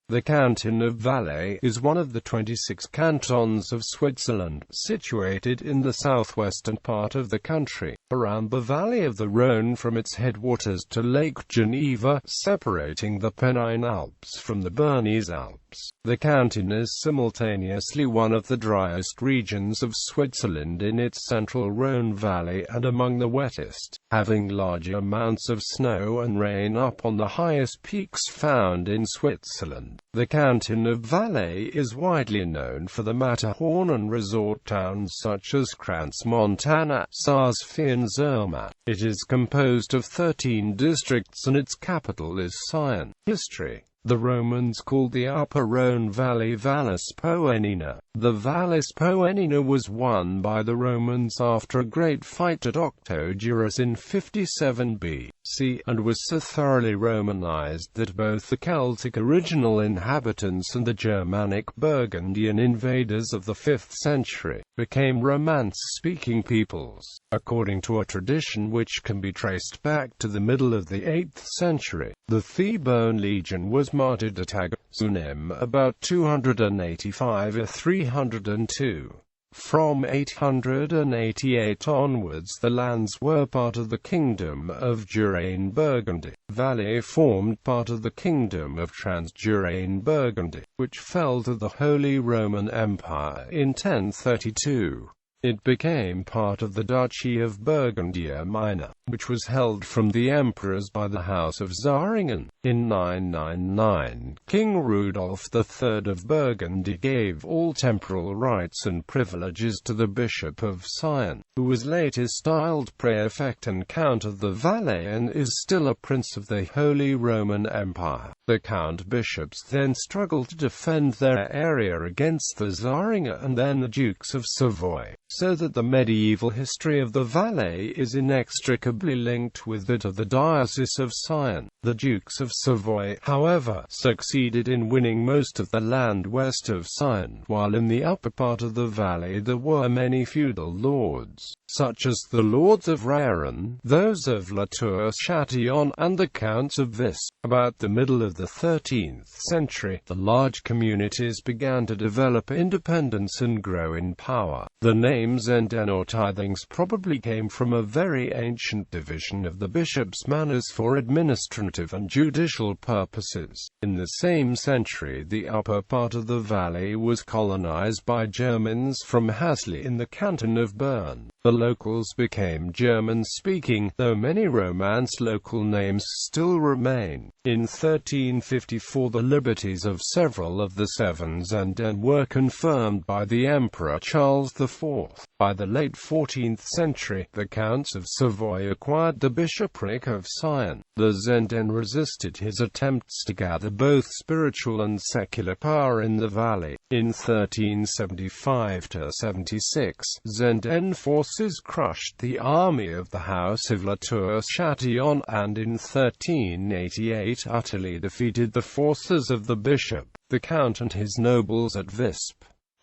The Canton of Valais is one of the 26 cantons of Switzerland, situated in the southwestern part of the country, around the valley of the Rhône from its headwaters to Lake Geneva, separating the Pennine Alps from the Bernese Alps. The canton is simultaneously one of the driest regions of Switzerland in its central Rhône valley and among the wettest, having large amounts of snow and rain up on the highest peaks found in Switzerland. The Canton of Valais is widely known for the Matterhorn and resort towns such as Crans, Montana, Saas Fee and Zermatt. It is composed of 13 districts and its capital is Sion. History. The Romans called the Upper Rhône Valley Vallis Poenina. The Vallis Poenina was won by the Romans after a great fight at Octodurus in 57 B.C. and was so thoroughly Romanized that both the Celtic original inhabitants and the Germanic Burgundian invaders of the 5th century became Romance-speaking peoples. According to a tradition which can be traced back to the middle of the 8th century, the Theban legion was martyred at Agasunem about 285 or 302. From 888 onwards the lands were part of the Kingdom of Juraine Burgundy. Valais formed part of the Kingdom of Transjuraine Burgundy, which fell to the Holy Roman Empire in 1032. It became part of the Duchy of Burgundy Minor, which was held from the emperors by the House of Zähringen. In 999, King Rudolf III of Burgundy gave all temporal rights and privileges to the Bishop of Sion, who was later styled Prefect and Count of the Valais and is still a prince of the Holy Roman Empire. The Count-bishops then struggled to defend their area against the Zähringer and then the Dukes of Savoy, so that the medieval history of the Valais is inextricably linked with that of the Diocese of Sion. The Dukes of Savoy, however, succeeded in winning most of the land west of Sion, while in the upper part of the valley there were many feudal lords, such as the Lords of Rhône, those of La Tour-Châtillon, and the Counts of Visp. About the middle of the 13th century, the large communities began to develop independence and grow in power. The name Zenden or tithings probably came from a very ancient division of the bishop's manors for administrative and judicial purposes. In the same century, the upper part of the valley was colonized by Germans from Hasle in the canton of Bern. The locals became German-speaking, though many Romance local names still remain. In 1354 the liberties of several of the seven Zenden were confirmed by the Emperor Charles IV. By the late 14th century, the Counts of Savoy acquired the bishopric of Sion. The Zenden resisted his attempts to gather both spiritual and secular power in the valley. In 1375–76, Zenden forces crushed the army of the House of La Tour-Châtillon, and in 1388 utterly defeated the forces of the bishop, the count and his nobles at Visp.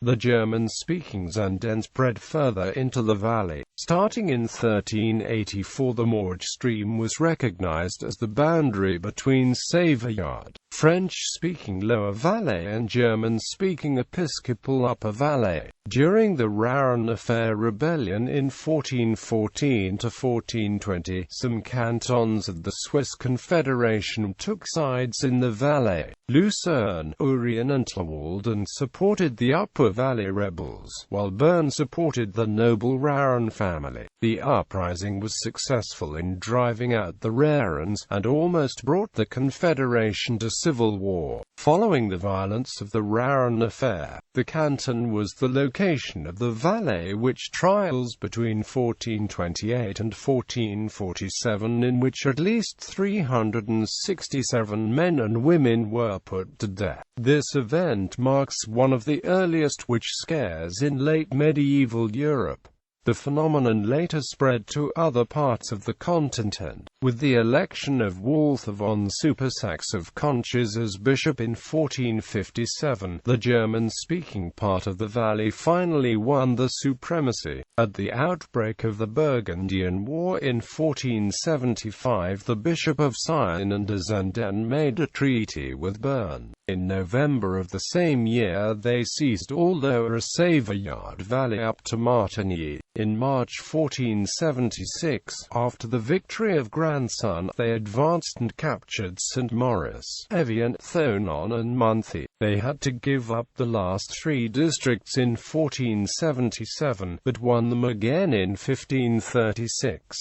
The German-speaking Zenden spread further into the valley. Starting in 1384 the Morge stream was recognized as the boundary between Savoyard, French-speaking Lower Valais and German-speaking Episcopal Upper Valais. During the Rhône Affair rebellion in 1414–1420, some cantons of the Swiss Confederation took sides in the Valais. Lucerne, Urien and Tlawalden supported the Upper Valais rebels, while Bern supported the noble Rhône family. The uprising was successful in driving out the Rhônes, and almost brought the Confederation to civil war. Following the violence of the Rhône affair, the canton was the location of the Valais witch trials between 1428 and 1447, in which at least 367 men and women were put to death. This event marks one of the earliest witch scares in late medieval Europe. The phenomenon later spread to other parts of the continent, with the election of Walther von Supersax of Conches as bishop in 1457. The German-speaking part of the valley finally won the supremacy. At the outbreak of the Burgundian War in 1475, the Bishop of Sion and Zenden made a treaty with Bern. In November of the same year they seized all Lower Savoyard Valley up to Martigny. In March 1476, after the victory of Grandson, they advanced and captured St. Maurice, Evian, Thonon and Monthie. They had to give up the last three districts in 1477, but won them again in 1536.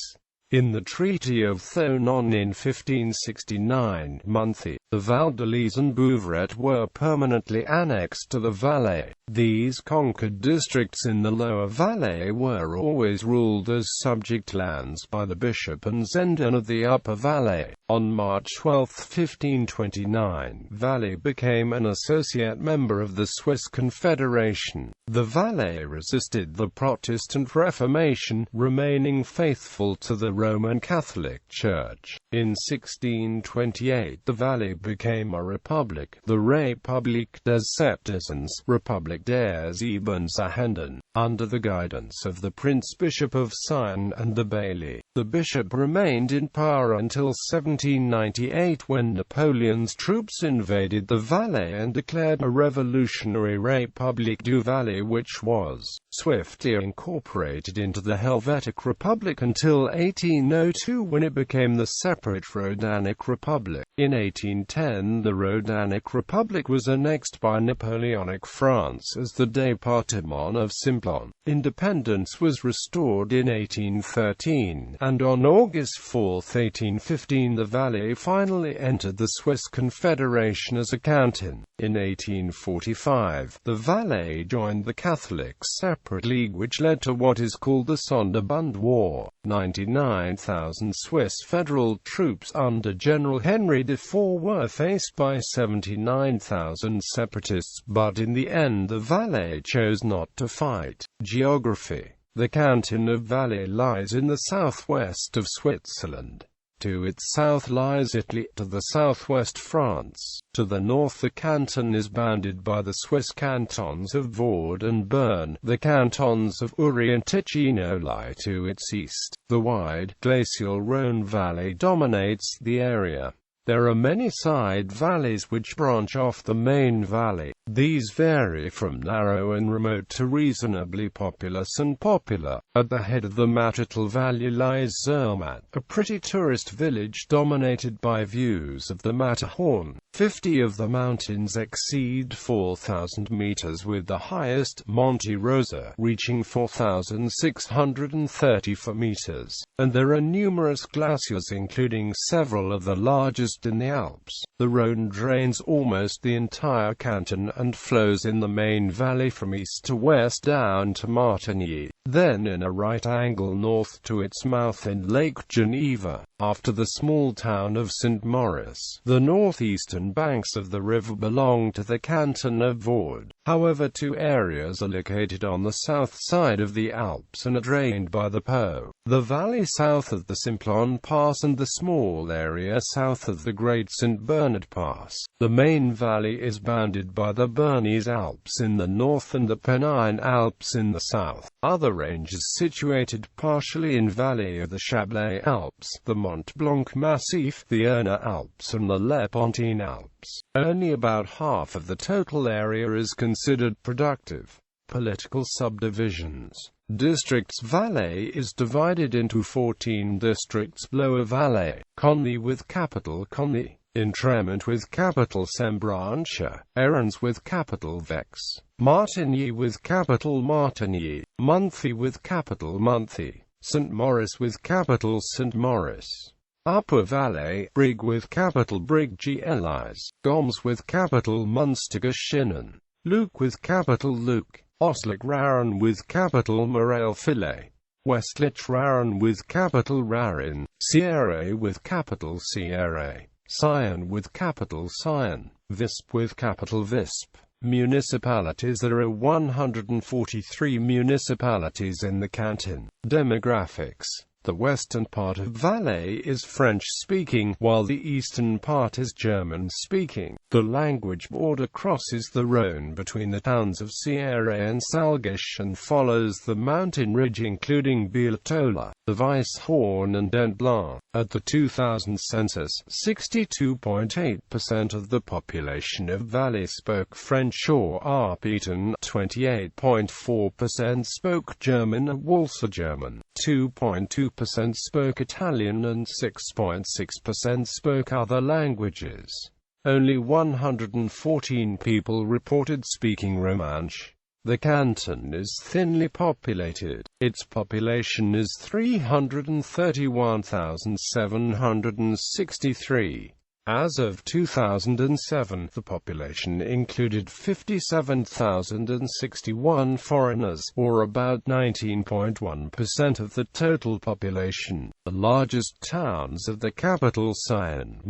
In the Treaty of Thonon in 1569, Monthie, the Val d'Elise and Bouvret were permanently annexed to the Valais. These conquered districts in the Lower Valais were always ruled as subject lands by the Bishop and Zenden of the Upper Valais. On March 12, 1529, Valais became an associate member of the Swiss Confederation. The Valais resisted the Protestant Reformation, remaining faithful to the Roman Catholic Church. In 1628 the Valais became a republic, the République des Septizans, Republic des Ebensahendern, under the guidance of the Prince-Bishop of Sion and the Bailey. The bishop remained in power until 1798, when Napoleon's troops invaded the Valais and declared a revolutionary République du Valais, which was swiftly incorporated into the Helvetic Republic until 1802, when it became the separate Rhodanic Republic. In 1810 the Rhodanic Republic was annexed by Napoleonic France as the Département of Simplon. Independence was restored in 1813, and on August 4, 1815 the Valais finally entered the Swiss Confederation as a canton. In 1845, the Valais joined the Catholic Separate League, which led to what is called the Sonderbund War. 99,000 Swiss federal troops under General Henry IV were faced by 79,000 separatists, but in the end the Valais chose not to fight. Geography. The canton of Valais lies in the southwest of Switzerland. To its south lies Italy, to the southwest France. To the north the canton is bounded by the Swiss cantons of Vaud and Bern. The cantons of Uri and Ticino lie to its east. The wide, glacial Rhône valley dominates the area. There are many side valleys which branch off the main valley. These vary from narrow and remote to reasonably populous and popular. At the head of the Matterhorn Valley lies Zermatt, a pretty tourist village dominated by views of the Matterhorn. 50 of the mountains exceed 4,000 meters, with the highest, Monte Rosa, reaching 4,634 meters. And there are numerous glaciers, including several of the largest in the Alps. The Rhône drains almost the entire canton and flows in the main valley from east to west down to Martigny, then in a right angle north to its mouth in Lake Geneva. After the small town of St. Maurice, the northeastern banks of the river belong to the canton of Vaud. However, two areas are located on the south side of the Alps and are drained by the Po, the valley south of the Simplon Pass and the small area south of the Great St. Bernard Pass. The main valley is bounded by the Bernese Alps in the north and the Pennine Alps in the south. Other ranges situated partially in valley are the Chablais Alps, the Mont Blanc Massif, the Rhône Alps and the Lepontine Alps. Only about half of the total area is considered productive. Political subdivisions. Districts. Valais is divided into 14 districts: Lower Valais, Conny with capital Conny, Intremont with capital Sembranche, Erens with capital Vex, Martigny with capital Martigny, Monthie with capital Monthie, St. Maurice with capital St. Maurice. Upper Valais, Brig with capital Brig Glis, Goms with capital Munstergeschinnen, Luc with capital Luc, Oslik Raren with capital Morel-Filet, Westlich Raren with capital Rarin, Sierre with capital Sierre, Sion with capital Sion, Visp with capital Visp, Municipalities. There are 143 municipalities in the canton. Demographics. The western part of Valais is French-speaking, while the eastern part is German-speaking. The language border crosses the Rhône between the towns of Sierre and Salgues and follows the mountain ridge including Bietola, the Weisshorn and Dent Blanc. At the 2000 census, 62.8% of the population of Valais spoke French or Arpitan, 28.4% spoke German and Walser German, 2.2% spoke Italian and 6.6% spoke other languages. Only 114 people reported speaking Romansh. The canton is thinly populated. Its population is 331,763. As of 2007, the population included 57,061 foreigners, or about 19.1% of the total population. The largest towns of the capital Sion,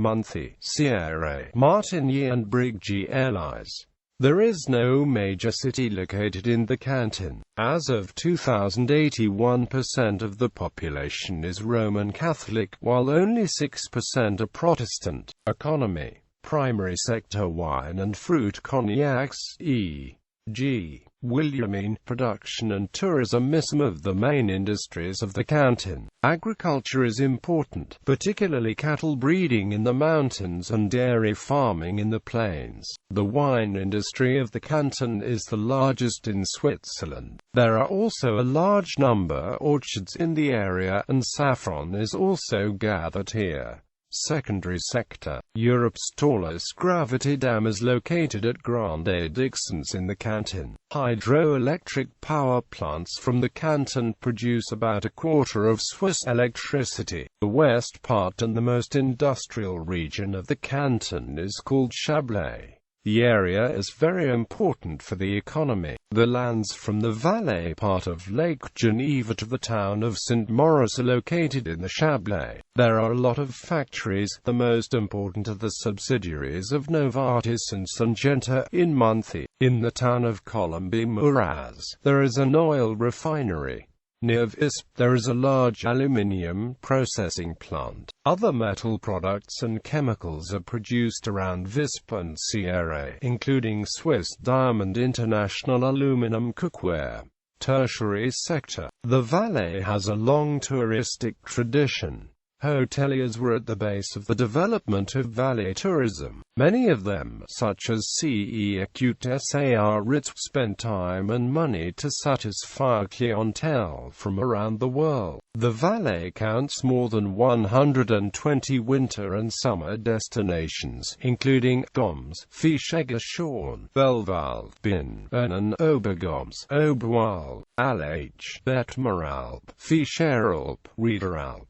Sierre, Martigny and Brigue-Lès. There is no major city located in the canton. As of 2000, 81% of the population is Roman Catholic, while only 6% are Protestant. Economy. Primary sector: wine and fruit, cognacs, e.g. Williamine, production and tourism is some of the main industries of the canton. Agriculture is important, particularly cattle breeding in the mountains and dairy farming in the plains. The wine industry of the canton is the largest in Switzerland. There are also a large number of orchards in the area, and saffron is also gathered here. Secondary sector. Europe's tallest gravity dam is located at Grande-Dixence in the canton. Hydroelectric power plants from the canton produce about a quarter of Swiss electricity. The west part and the most industrial region of the canton is called Chablais. The area is very important for the economy. The lands from the Valais part of Lake Geneva to the town of St. Maurice are located in the Chablais. There are a lot of factories. The most important are the subsidiaries of Novartis and Syngenta in Monthie. In the town of Colombey-Muraz, there is an oil refinery. Near Visp, there is a large aluminium processing plant. Other metal products and chemicals are produced around Visp and Sierre, including Swiss Diamond International aluminum cookware. Tertiary sector. The Valais has a long touristic tradition. Hoteliers were at the base of the development of Valais tourism. Many of them, such as C.E. Acute Sar Ritz, spent time and money to satisfy clientele from around the world. The Valais counts more than 120 winter and summer destinations, including Goms, Fischegger-Schorn, Belval, Bin, Ernen, Obergoms, Oberwald, Alage, Bettmeralp, Fischeralp, Riederalp,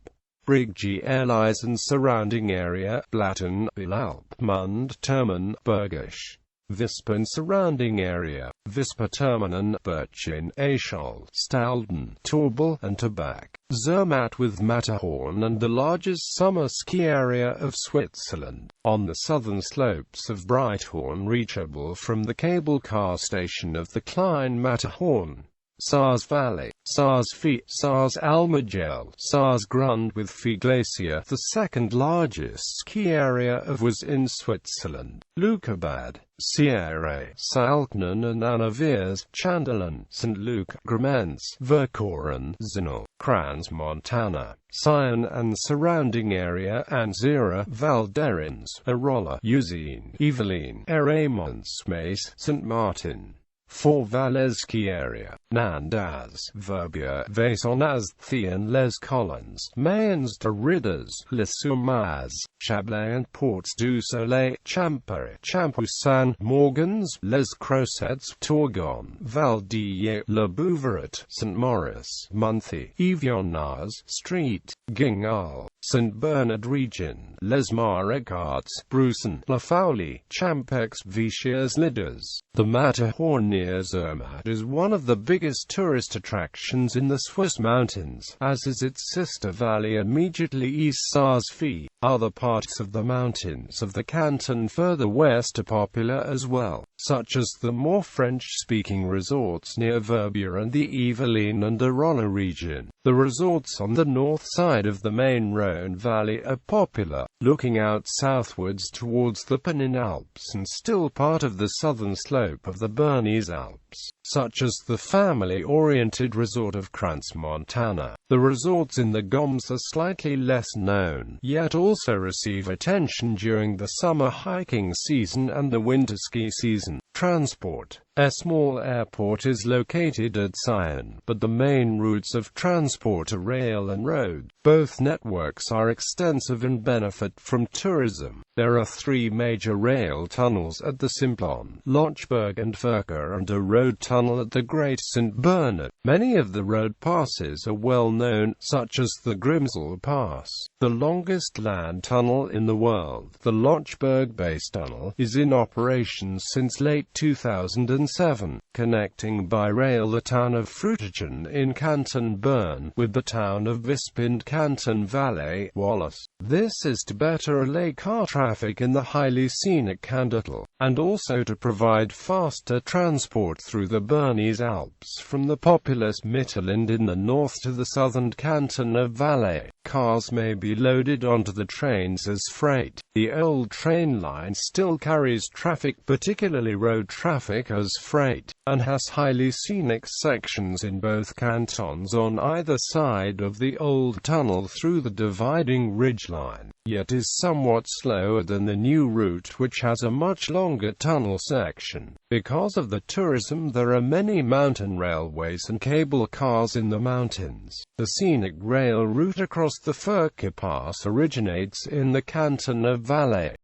Brigue-Lès and surrounding area, Blatten, Bilalp, Mund, Termen, Bergisch, Visp and surrounding area, Vispa-Terminen, Birchin, Eschol, Stalden, Torbel and Tabak. Zermatt with Matterhorn and the largest summer ski area of Switzerland. On the southern slopes of Breithorn, reachable from the cable car station of the Klein Matterhorn. Saas Valley, Saas Fee, Saas Almagel, Saas Grund with Fee Glacier, the second largest ski area was in Switzerland. Lukabad, Sierre, Salknen and Annaviers, Chandelin, St. Luc, Gramenz, Verkoren, Zinal, Crans Montana, Sion and surrounding area, Anzera, Val d'Erins, Arolla, Usine, Yvelines, Eremont, Mace, St. Martin. For Valais ski area, Nandaz, Verbier, Vaison-Az-The and Les Collines, Mayens de Ridders, Les Surmaz, Chablais and Portes du Soleil, Champéry, Champoussin, Morgans, Les Crozets, Tourgon, Val-d'Ye, Le Bouveret, St. Maurice, Monthie, Yvionaz, Street, Guingal, St. Bernard region, Les Marécards, Brussen, La Faulie, Champex, Vichiers Liders. The Matterhorn near near Zermatt is one of the biggest tourist attractions in the Swiss mountains, as is its sister valley immediately east. Saas Fee. Other parts of the mountains of the canton further west are popular as well, such as the more French-speaking resorts near Verbier and the Yvelines and the Rhône region. The resorts on the north side of the main Rhône valley are popular, looking out southwards towards the Pennine Alps and still part of the southern slope of the Bernese Alps, such as the family-oriented resort of Crans-Montana. The resorts in the Goms are slightly less known, yet also receive attention during the summer hiking season and the winter ski season. Transport. A small airport is located at Sion, but the main routes of transport are rail and road. Both networks are extensive and benefit from tourism. There are 3 major rail tunnels at the Simplon, Lochberg and Furka, and a road tunnel at the Great St. Bernard. Many of the road passes are well known, such as the Grimsel Pass, the longest land tunnel in the world. The Lochberg Base Tunnel is in operation since late 2007, connecting by rail the town of Fruitigen in Canton Bern with the town of Visp in Canton of Valais, Wallace. This is to better allay car traffic in the highly scenic Canton, and also to provide faster transport through the Bernese Alps from the populous Mittelland in the north to the southern Canton of Valais. Cars may be loaded onto the trains as freight. The old train line still carries traffic, particularly road traffic, as freight, and has highly scenic sections in both cantons on either side of the old tunnel through the dividing ridgeline, yet is somewhat slower than the new route, which has a much longer tunnel section. Because of the tourism, there are many mountain railways and cable cars in the mountains. The scenic rail route across the Furka Pass originates in the Canton of Valais.